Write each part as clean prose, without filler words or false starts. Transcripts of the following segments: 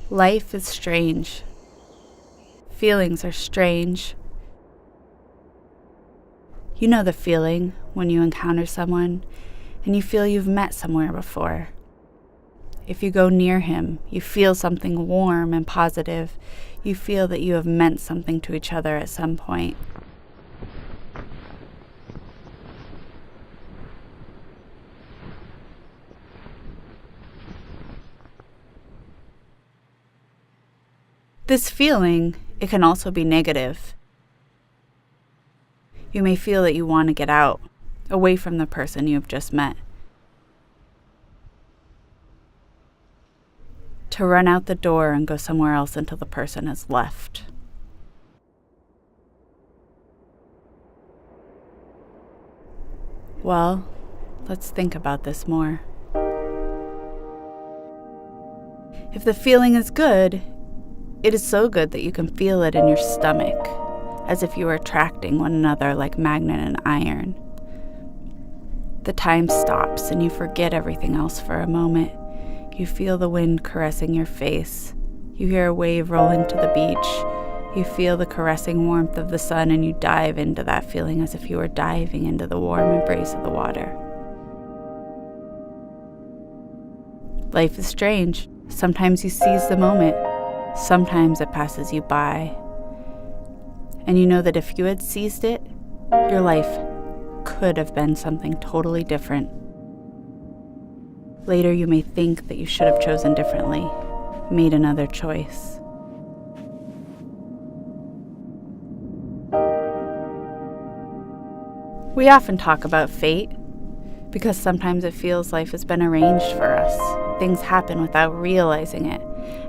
Life is strange. Feelings are strange. You know the feeling when you encounter someone and you feel you've met somewhere before. If you go near him, you feel something warm and positive. You feel that you have meant something to each other at some point. This feeling, it can also be negative. You may feel that you want to get out, away from the person you have just met. To run out the door and go somewhere else until the person has left. Well, let's think about this more. If the feeling is good, it is so good that you can feel it in your stomach, as if you were attracting one another like magnet and iron. The time stops and you forget everything else for a moment. You feel the wind caressing your face. You hear a wave roll into the beach. You feel the caressing warmth of the sun and you dive into that feeling as if you were diving into the warm embrace of the water. Life is strange. Sometimes you seize the moment. Sometimes it passes you by. And you know that if you had seized it, your life could have been something totally different. Later you may think that you should have chosen differently, made another choice. We often talk about fate because sometimes it feels life has been arranged for us. Things happen without realizing it,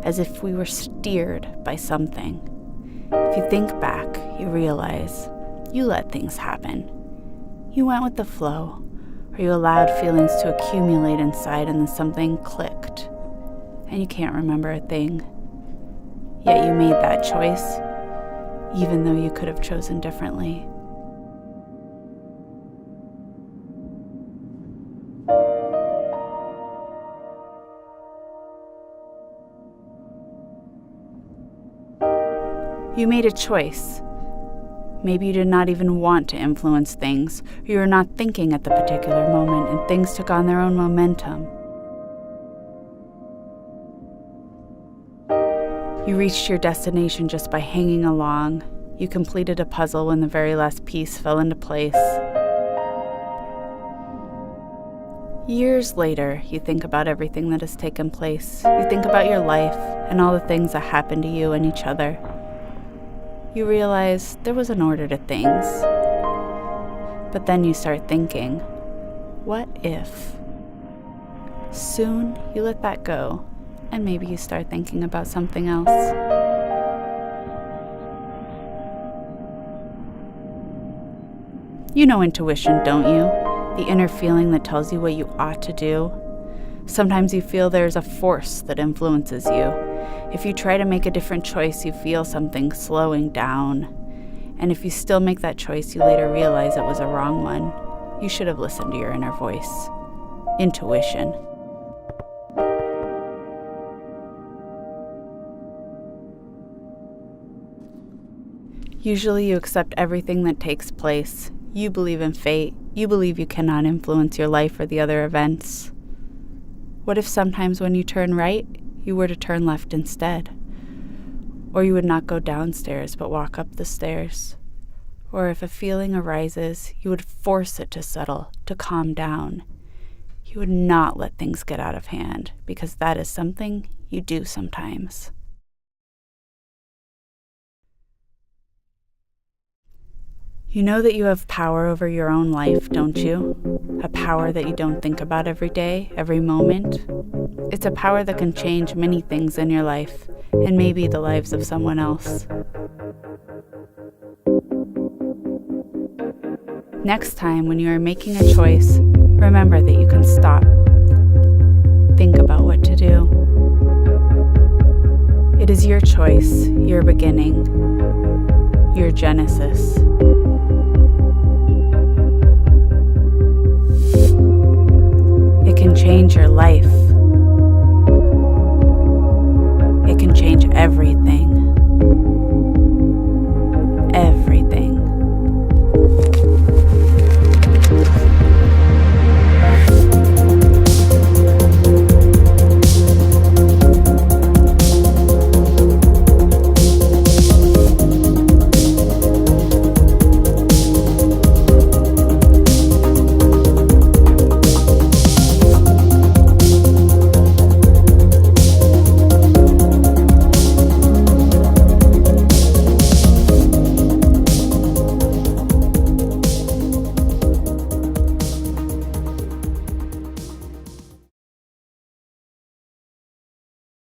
as if we were steered by something. If you think back, you realize you let things happen. You went with the flow, or you allowed feelings to accumulate inside and then something clicked, and you can't remember a thing. Yet you made that choice, even though you could have chosen differently. You made a choice. Maybe you did not even want to influence things, or you were not thinking at the particular moment, and things took on their own momentum. You reached your destination just by hanging along. You completed a puzzle when the very last piece fell into place. Years later, you think about everything that has taken place. You think about your life and all the things that happened to you and each other. You realize there was an order to things. But then you start thinking, what if? Soon you let that go, and maybe you start thinking about something else. You know intuition, don't you? The inner feeling that tells you what you ought to do. Sometimes you feel there's a force that influences you. If you try to make a different choice, you feel something slowing down. And if you still make that choice, you later realize it was a wrong one. You should have listened to your inner voice. Intuition. Usually you accept everything that takes place. You believe in fate. You believe you cannot influence your life or the other events. What if sometimes when you turn right, you were to turn left instead? Or you would not go downstairs but walk up the stairs? Or if a feeling arises, you would force it to settle, to calm down. You would not let things get out of hand, because that is something you do sometimes. You know that you have power over your own life, don't you? a power that you don't think about every day, every moment. It's a power that can change many things in your life, and maybe the lives of someone else. Next time, when you are making a choice, remember that you can stop. Think about what to do. It is your choice, your beginning, your genesis. It can change your life. It can change everything.